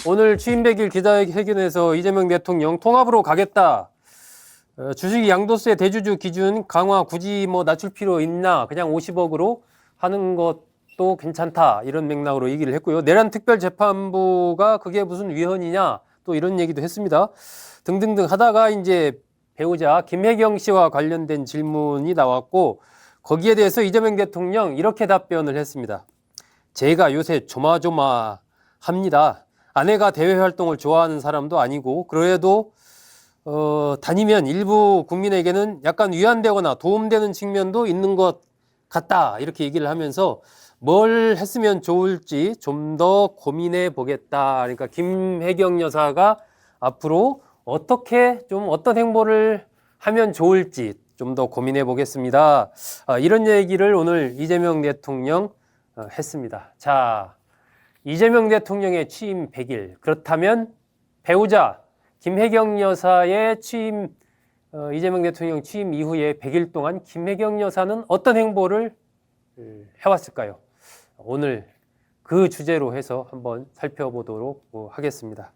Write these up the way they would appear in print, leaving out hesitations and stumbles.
오늘 취임 100일 기자회견에서 이재명 대통령 통합으로 가겠다. 주식 양도세 대주주 기준 강화 굳이 뭐 낮출 필요 있나? 그냥 50억으로 하는 것도 괜찮다. 이런 맥락으로 얘기를 했고요. 내란 특별재판부가 그게 무슨 위헌이냐? 또 이런 얘기도 했습니다. 등등등 하다가 이제 배우자 김혜경 씨와 관련된 질문이 나왔고 거기에 대해서 이재명 대통령 이렇게 답변을 했습니다. 제가 요새 조마조마합니다. 아내가 대외 활동을 좋아하는 사람도 아니고 그래도 다니면 일부 국민에게는 약간 위안되거나 도움되는 측면도 있는 것 같다. 이렇게 얘기를 하면서 뭘 했으면 좋을지 좀 더 고민해 보겠다. 그러니까 김혜경 여사가 앞으로 어떻게 좀 어떤 행보를 하면 좋을지 좀 더 고민해 보겠습니다. 이런 얘기를 오늘 이재명 대통령 했습니다. 자, 이재명 대통령의 취임 100일. 그렇다면 배우자 김혜경 여사의 취임, 이재명 대통령 취임 이후에 100일 동안 김혜경 여사는 어떤 행보를 해왔을까요? 오늘 그 주제로 해서 한번 살펴보도록 하겠습니다.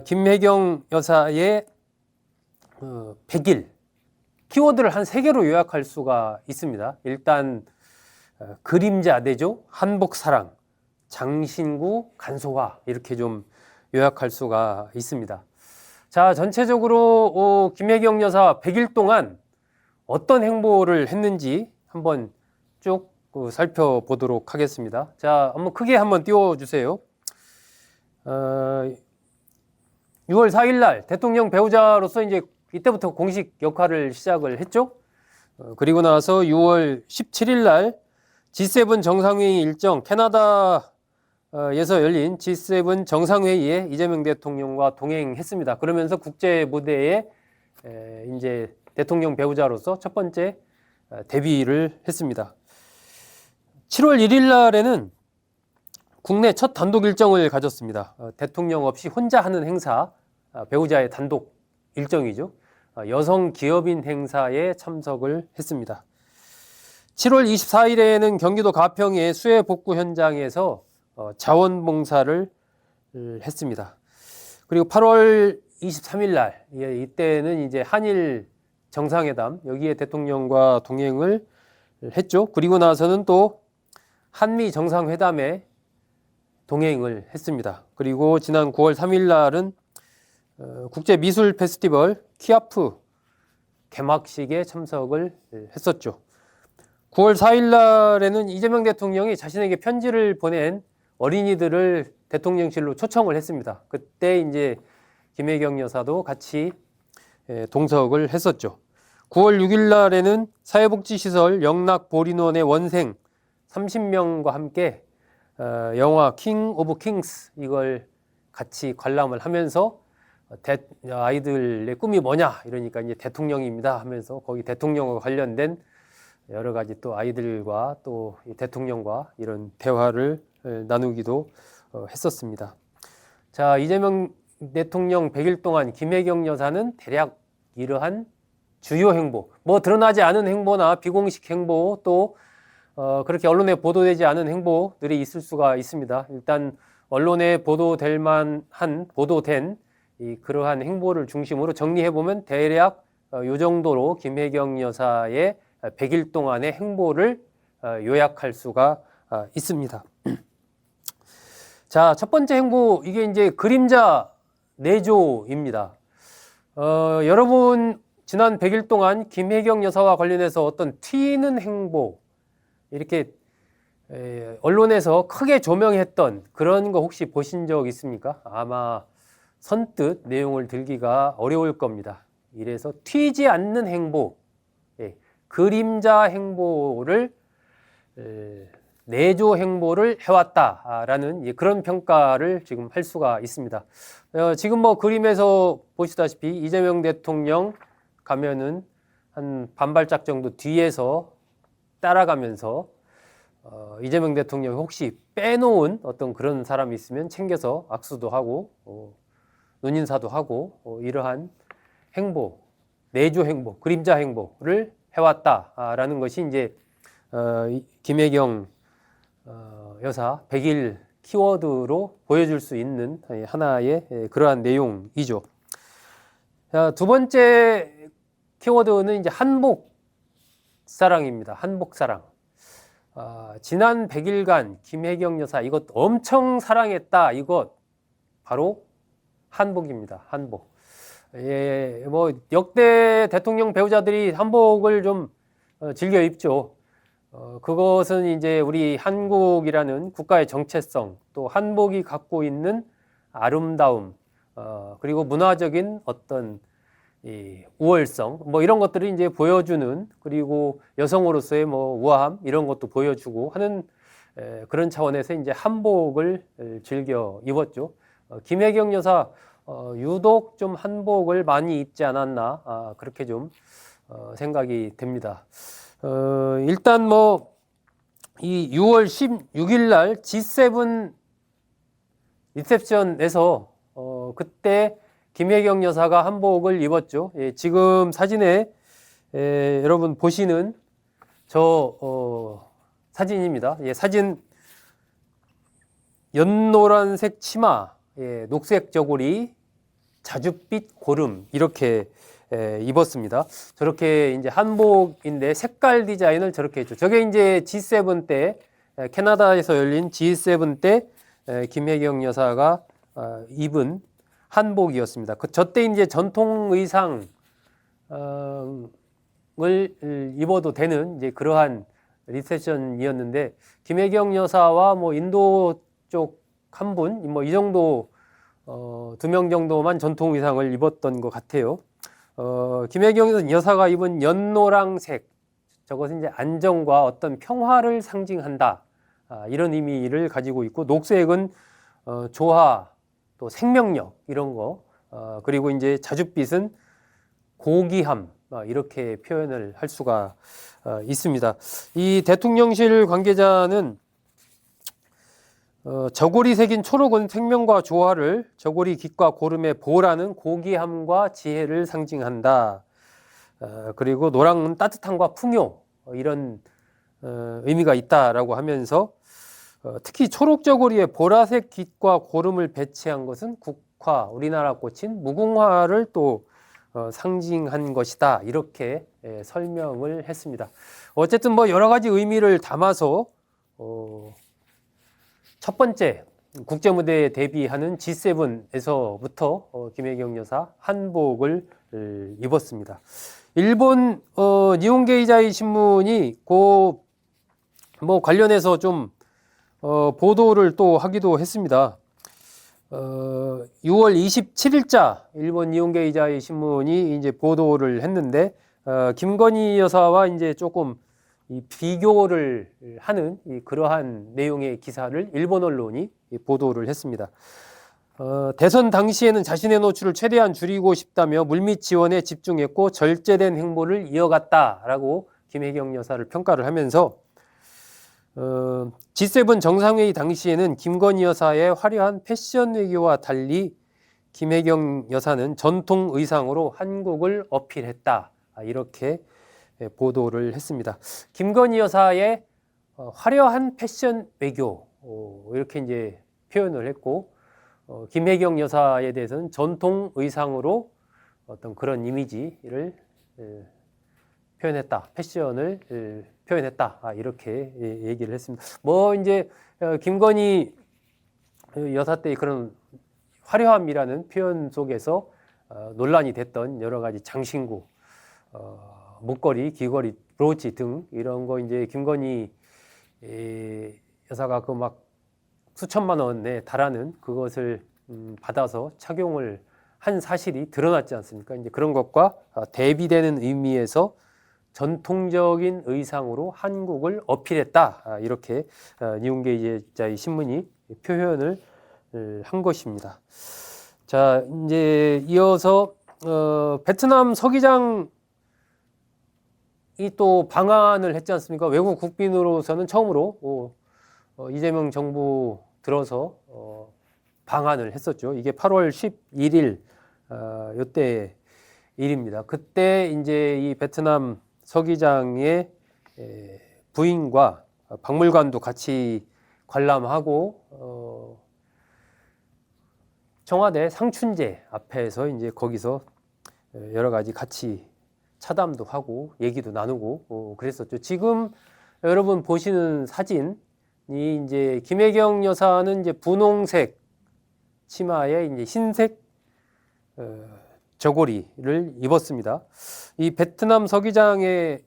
김혜경 여사의 100일 키워드를 한 3개로 요약할 수가 있습니다. 일단 그림자 내조, 한복사랑, 장신구, 간소화 이렇게 좀 요약할 수가 있습니다. 자, 전체적으로 김혜경 여사 100일 동안 어떤 행보를 했는지 한번 쭉 살펴보도록 하겠습니다. 자, 한번 크게 한번 띄워주세요. 6월 4일 날 대통령 배우자로서 이제 이때부터 공식 역할을 시작을 했죠. 그리고 나서 6월 17일 날 G7 정상회의 일정 캐나다에서 열린 G7 정상회의에 이재명 대통령과 동행했습니다. 그러면서 국제 무대에 이제 대통령 배우자로서 첫 번째 데뷔를 했습니다. 7월 1일 날에는 국내 첫 단독 일정을 가졌습니다. 대통령 없이 혼자 하는 행사, 배우자의 단독 일정이죠. 여성 기업인 행사에 참석을 했습니다. 7월 24일에는 경기도 가평의 수해 복구 현장에서 자원봉사를 했습니다. 그리고 8월 23일 날 이때는 이제 한일 정상회담 여기에 대통령과 동행을 했죠. 그리고 나서는 또 한미 정상회담에 동행을 했습니다. 그리고 지난 9월 3일 날은 국제미술 페스티벌 키아프 개막식에 참석을 했었죠. 9월 4일 날에는 이재명 대통령이 자신에게 편지를 보낸 어린이들을 대통령실로 초청을 했습니다. 그때 이제 김혜경 여사도 같이 동석을 했었죠. 9월 6일 날에는 사회복지시설 영락보리논의 원생 30명과 함께 영화 킹 오브 킹스 이걸 같이 관람을 하면서 아이들의 꿈이 뭐냐 이러니까 이제 대통령입니다 하면서 거기 대통령과 관련된 여러 가지 또 아이들과 또 대통령과 이런 대화를 나누기도 했었습니다. 자, 이재명 대통령 100일 동안 김혜경 여사는 대략 이러한 주요 행보, 뭐 드러나지 않은 행보나 비공식 행보 또 그렇게 언론에 보도되지 않은 행보들이 있을 수가 있습니다. 일단 언론에 보도될 만한 보도된 그러한 행보를 중심으로 정리해보면 대략 이 정도로 김혜경 여사의 100일 동안의 행보를 요약할 수가 있습니다. 자, 첫 번째 행보, 이게 이제 그림자 내조입니다. 여러분, 지난 100일 동안 김혜경 여사와 관련해서 어떤 튀는 행보, 이렇게 언론에서 크게 조명했던 그런 거 혹시 보신 적 있습니까? 아마 선뜻 내용을 들기가 어려울 겁니다. 이래서 튀지 않는 행보, 그림자 행보를 내조 행보를 해왔다라는 그런 평가를 지금 할 수가 있습니다. 지금 뭐 그림에서 보시다시피 이재명 대통령 가면은 한 반발짝 정도 뒤에서 따라가면서 이재명 대통령이 혹시 빼놓은 어떤 그런 사람이 있으면 챙겨서 악수도 하고 눈인사도 하고 이러한 행보, 내조 행보, 그림자 행보를 해왔다라는 것이 이제 김혜경 여사 100일 키워드로 보여줄 수 있는 하나의 그러한 내용이죠. 자, 두 번째 키워드는 이제 한복사랑입니다. 한복사랑. 지난 100일간 김혜경 여사 이것 엄청 사랑했다. 이것 바로 한복입니다. 한복. 예, 뭐 역대 대통령 배우자들이 한복을 좀 즐겨 입죠. 그것은 이제 우리 한국이라는 국가의 정체성, 또 한복이 갖고 있는 아름다움, 그리고 문화적인 어떤 이 우월성, 뭐 이런 것들을 이제 보여주는, 그리고 여성으로서의 뭐 우아함 이런 것도 보여주고 하는 그런 차원에서 이제 한복을 즐겨 입었죠. 김혜경 여사 유독 좀 한복을 많이 입지 않았나, 그렇게 좀 생각이 됩니다. 일단 뭐 이 6월 16일 날 G7 리셉션에서 그때 김혜경 여사가 한복을 입었죠. 예, 지금 사진에 여러분 보시는 저 사진입니다. 예, 사진 연노란색 치마, 예, 녹색 저고리, 자줏빛 고름 이렇게 입었습니다. 저렇게 이제 한복인데 색깔 디자인을 저렇게 했죠. 저게 이제 G7 때 캐나다에서 열린 G7 때 김혜경 여사가 입은 한복이었습니다. 저때 이제 전통 의상을 입어도 되는 이제 그러한 리셉션이었는데 김혜경 여사와 뭐 인도 쪽 한 분, 뭐 이 정도 2명 정도만 전통 의상을 입었던 것 같아요. 김혜경 여사가 입은 연노랑색, 저것은 이제 안정과 어떤 평화를 상징한다, 이런 의미를 가지고 있고, 녹색은 조화, 또 생명력 이런 거, 그리고 이제 자줏빛은 고귀함, 이렇게 표현을 할 수가 있습니다. 이 대통령실 관계자는 저고리 색인 초록은 생명과 조화를, 저고리 깃과 고름의 보라는 고귀함과 지혜를 상징한다. 그리고 노랑은 따뜻함과 풍요, 이런 의미가 있다라고 하면서 특히 초록 저고리에 보라색 깃과 고름을 배치한 것은 국화, 우리나라 꽃인 무궁화를 또 상징한 것이다. 이렇게 설명을 했습니다. 어쨌든 뭐 여러 가지 의미를 담아서 첫 번째 국제무대에 데뷔하는 G7에서부터 김혜경 여사 한복을 입었습니다. 일본 니혼게이자이 신문이 뭐 관련해서 좀 보도를 또 하기도 했습니다. 6월 27일자 일본 니혼게이자이 신문이 이제 보도를 했는데 김건희 여사와 이제 조금 이 비교를 하는 그러한 내용의 기사를 일본 언론이 보도를 했습니다. 대선 당시에는 자신의 노출을 최대한 줄이고 싶다며 물밑 지원에 집중했고 절제된 행보를 이어갔다라고 김혜경 여사를 평가를 하면서 G7 정상회의 당시에는 김건희 여사의 화려한 패션 외교와 달리 김혜경 여사는 전통 의상으로 한국을 어필했다, 이렇게 보도를 했습니다. 김건희 여사의 화려한 패션 외교, 이렇게 이제 표현을 했고, 김혜경 여사에 대해서는 전통 의상으로 어떤 그런 이미지를 표현했다, 패션을 표현했다, 이렇게 얘기를 했습니다. 뭐 이제 김건희 여사 때의 그런 화려함이라는 표현 속에서 논란이 됐던 여러 가지 장신구, 목걸이, 귀걸이, 브로치 등 이런 거 이제 김건희 여사가 그 막 수천만 원에 달하는 그것을 받아서 착용을 한 사실이 드러났지 않습니까? 이제 그런 것과 대비되는 의미에서 전통적인 의상으로 한국을 어필했다, 이렇게 니혼게이자이 신문이 표현을 한 것입니다. 자, 이제 이어서 베트남 서기장 이 또 방한을 했지 않습니까? 외국 국빈으로서는 처음으로 이재명 정부 들어서 방한을 했었죠. 이게 8월 11일 요때 일입니다. 그때 이제 이 베트남 서기장의 부인과 박물관도 같이 관람하고 청와대 상춘제 앞에서 이제 거기서 여러 가지 같이 차담도 하고 얘기도 나누고 그랬었죠. 지금 여러분 보시는 사진이 이제 김혜경 여사는 이제 분홍색 치마에 이제 흰색 저고리를 입었습니다. 이 베트남 서기장의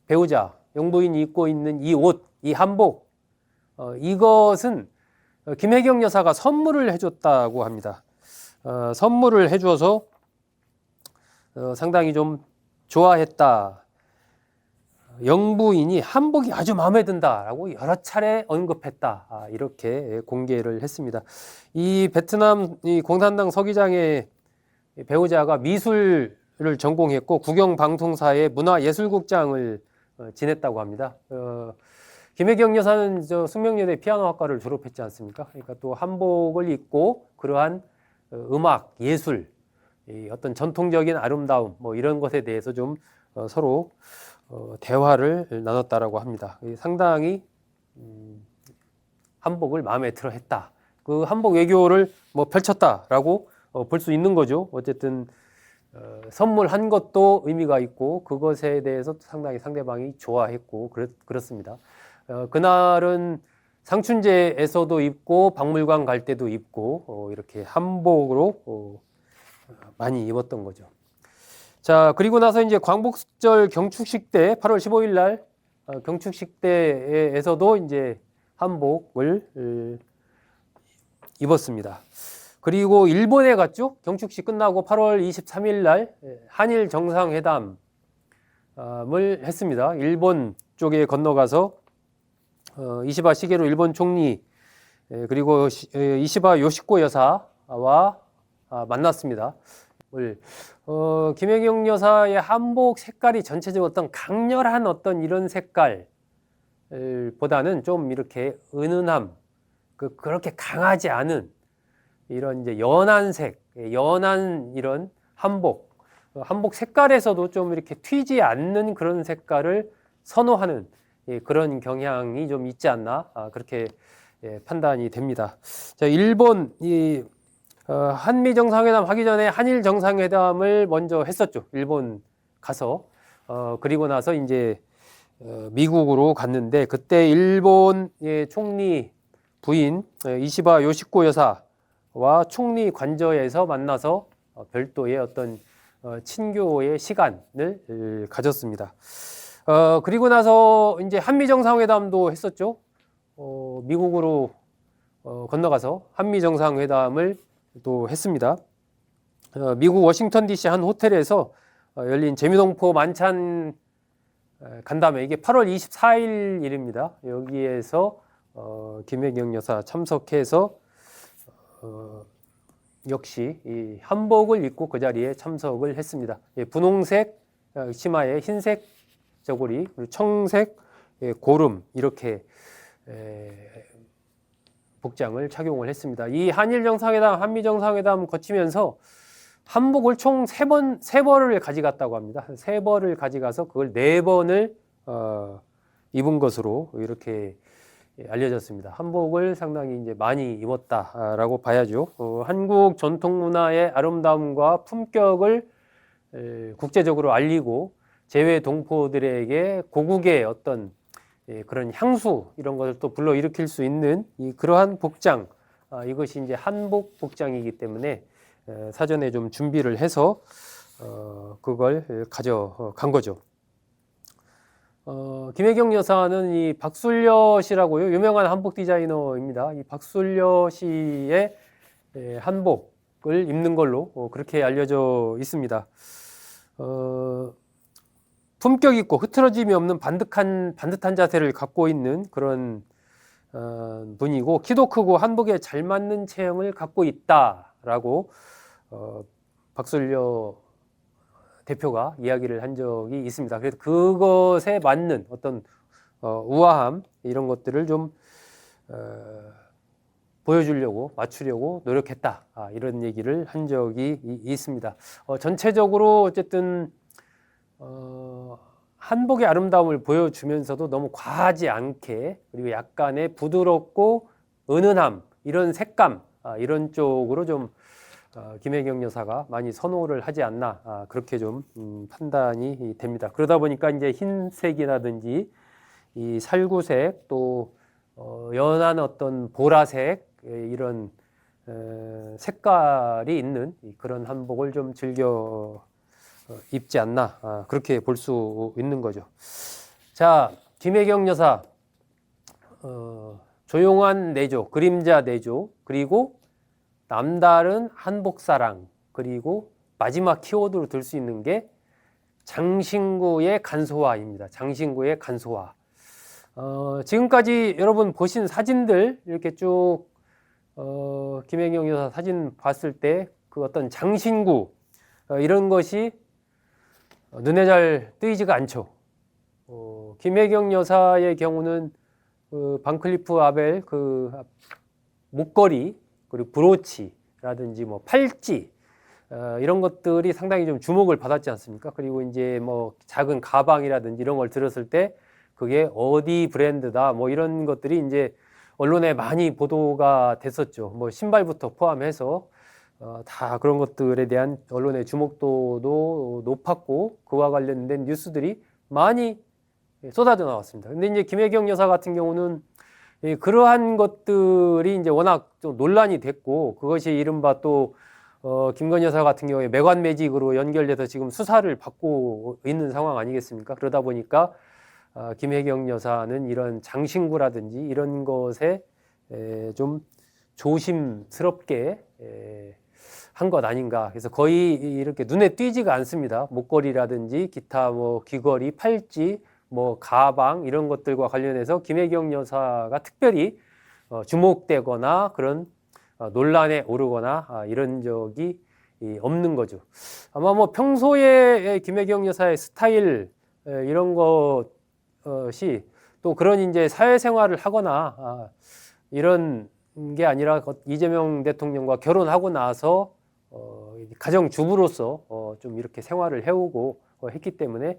배우자 영부인이 입고 있는 이 옷, 이 한복, 이것은 김혜경 여사가 선물을 해줬다고 합니다. 선물을 해주어서 상당히 좀 좋아했다. 영부인이 한복이 아주 마음에 든다라고 여러 차례 언급했다. 이렇게 공개를 했습니다. 이 베트남 이 공산당 서기장의 배우자가 미술을 전공했고 국영방송사의 문화예술국장을 지냈다고 합니다. 김혜경 여사는 숙명여대 피아노학과를 졸업했지 않습니까? 그러니까 또 한복을 입고 그러한 음악, 예술, 어떤 전통적인 아름다움 뭐 이런 것에 대해서 좀 서로 대화를 나눴다라고 합니다. 상당히 한복을 마음에 들어 했다. 그 한복 외교를 뭐 펼쳤다라고 볼 수 있는 거죠. 어쨌든 선물한 것도 의미가 있고 그것에 대해서 상당히 상대방이 좋아했고 그렇습니다. 그날은 상춘제에서도 입고 박물관 갈 때도 입고 이렇게 한복으로 많이 입었던 거죠. 자, 그리고 나서 이제 광복절 경축식 때 8월 15일 날 경축식 때에서도 이제 한복을 입었습니다. 그리고 일본에 갔죠. 경축식 끝나고 8월 23일 날 한일 정상회담을 했습니다. 일본 쪽에 건너가서 이시바 시게루 일본 총리 그리고 이시바 요시코 여사와 만났습니다. 김혜경 여사의 한복 색깔이 전체적으로 어떤 강렬한 어떤 이런 색깔보다는 좀 이렇게 은은함, 그렇게 강하지 않은 이런 이제 연한 색, 연한 이런 한복 색깔에서도 좀 이렇게 튀지 않는 그런 색깔을 선호하는 그런 경향이 좀 있지 않나 그렇게 판단이 됩니다. 자, 일본 한미 정상회담 하기 전에 한일 정상회담을 먼저 했었죠. 일본 가서 그리고 나서 이제 미국으로 갔는데 그때 일본의 총리 부인 이시바 요시코 여사와 총리 관저에서 만나서 별도의 어떤 친교의 시간을 가졌습니다. 그리고 나서 이제 한미 정상회담도 했었죠. 미국으로 건너가서 한미 정상회담을 또 했습니다. 미국 워싱턴 DC 한 호텔에서 열린 재미동포 만찬 간담회, 이게 8월 24일 일입니다. 여기에서 김혜경 여사 참석해서 역시 이 한복을 입고 그 자리에 참석을 했습니다. 분홍색 치마에 흰색 저고리, 그리고 청색 고름 이렇게 복장을 착용을 했습니다. 이 한일 정상회담, 한미 정상회담 거치면서 한복을 총 3벌을 가져갔다고 합니다. 3벌을 가져가서 그걸 4번을 입은 것으로 이렇게 알려졌습니다. 한복을 상당히 이제 많이 입었다라고 봐야죠. 한국 전통 문화의 아름다움과 품격을 국제적으로 알리고 재외 동포들에게 고국의 어떤 그런 향수 이런 것을 또 불러일으킬 수 있는 그러한 복장, 이것이 이제 한복 복장이기 때문에 사전에 좀 준비를 해서 그걸 가져간 거죠. 김혜경 여사는 이 박술엿이라고요, 유명한 한복 디자이너입니다. 이 박술엿이의 한복을 입는 걸로 그렇게 알려져 있습니다. 품격 있고 흐트러짐이 없는 반듯한 자세를 갖고 있는 그런 분이고, 키도 크고 한복에 잘 맞는 체형을 갖고 있다라고 박술려 대표가 이야기를 한 적이 있습니다. 그래서 그것에 맞는 어떤 우아함 이런 것들을 좀 보여주려고, 맞추려고 노력했다, 이런 얘기를 한 적이 있습니다. 전체적으로 어쨌든 한복의 아름다움을 보여주면서도 너무 과하지 않게, 그리고 약간의 부드럽고 은은함, 이런 색감, 이런 쪽으로 좀 김혜경 여사가 많이 선호를 하지 않나 그렇게 좀 판단이 됩니다. 그러다 보니까 이제 흰색이라든지 이 살구색 또 연한 어떤 보라색 이런 색깔이 있는 그런 한복을 좀 즐겨 입지 않나 그렇게 볼 수 있는 거죠. 자, 김혜경 여사 조용한 내조, 그림자 내조, 그리고 남다른 한복사랑, 그리고 마지막 키워드로 들 수 있는 게 장신구의 간소화입니다. 장신구의 간소화. 지금까지 여러분 보신 사진들 이렇게 쭉 김혜경 여사 사진 봤을 때 그 어떤 장신구 이런 것이 눈에 잘 띄지가 않죠. 김혜경 여사의 경우는 그 반클리프 아벨 그 목걸이 그리고 브로치라든지 뭐 팔찌 이런 것들이 상당히 좀 주목을 받았지 않습니까? 그리고 이제 뭐 작은 가방이라든지 이런 걸 들었을 때 그게 어디 브랜드다 뭐 이런 것들이 이제 언론에 많이 보도가 됐었죠. 뭐 신발부터 포함해서 다 그런 것들에 대한 언론의 주목도도 높았고 그와 관련된 뉴스들이 많이 쏟아져 나왔습니다. 근데 이제 김혜경 여사 같은 경우는 그러한 것들이 이제 워낙 좀 논란이 됐고 그것이 이른바 또 김건희 여사 같은 경우에 매관 매직으로 연결돼서 지금 수사를 받고 있는 상황 아니겠습니까? 그러다 보니까 김혜경 여사는 이런 장신구라든지 이런 것에 좀 조심스럽게 한 것 아닌가. 그래서 거의 이렇게 눈에 띄지가 않습니다. 목걸이라든지 기타 뭐 귀걸이, 팔찌, 뭐 가방 이런 것들과 관련해서 김혜경 여사가 특별히 주목되거나 그런 논란에 오르거나 이런 적이 없는 거죠. 아마 뭐 평소에 김혜경 여사의 스타일 이런 것이 또 그런 이제 사회생활을 하거나 이런 게 아니라 이재명 대통령과 결혼하고 나서 가정주부로서 좀 이렇게 생활을 해오고 했기 때문에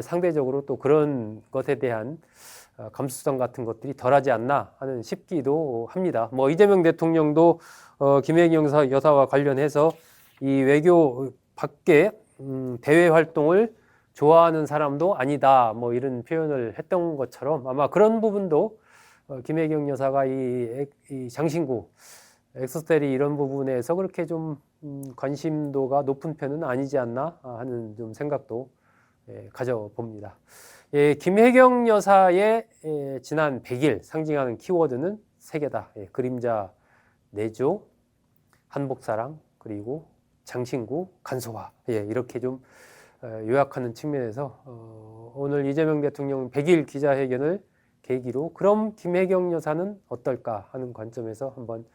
상대적으로 또 그런 것에 대한 감수성 같은 것들이 덜하지 않나 하는 싶기도 합니다. 뭐 이재명 대통령도 김혜경 여사와 관련해서 이 외교 밖에 대외 활동을 좋아하는 사람도 아니다 뭐 이런 표현을 했던 것처럼 아마 그런 부분도 김혜경 여사가 이 장신구 액세서리 이런 부분에서 그렇게 좀 관심도가 높은 편은 아니지 않나 하는 좀 생각도 가져봅니다. 김혜경 여사의 지난 100일 상징하는 키워드는 3개다. 그림자 내조, 한복사랑, 그리고 장신구 간소화. 이렇게 좀 요약하는 측면에서 오늘 이재명 대통령 100일 기자회견을 계기로 그럼 김혜경 여사는 어떨까 하는 관점에서 한번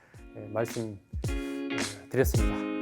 말씀드렸습니다.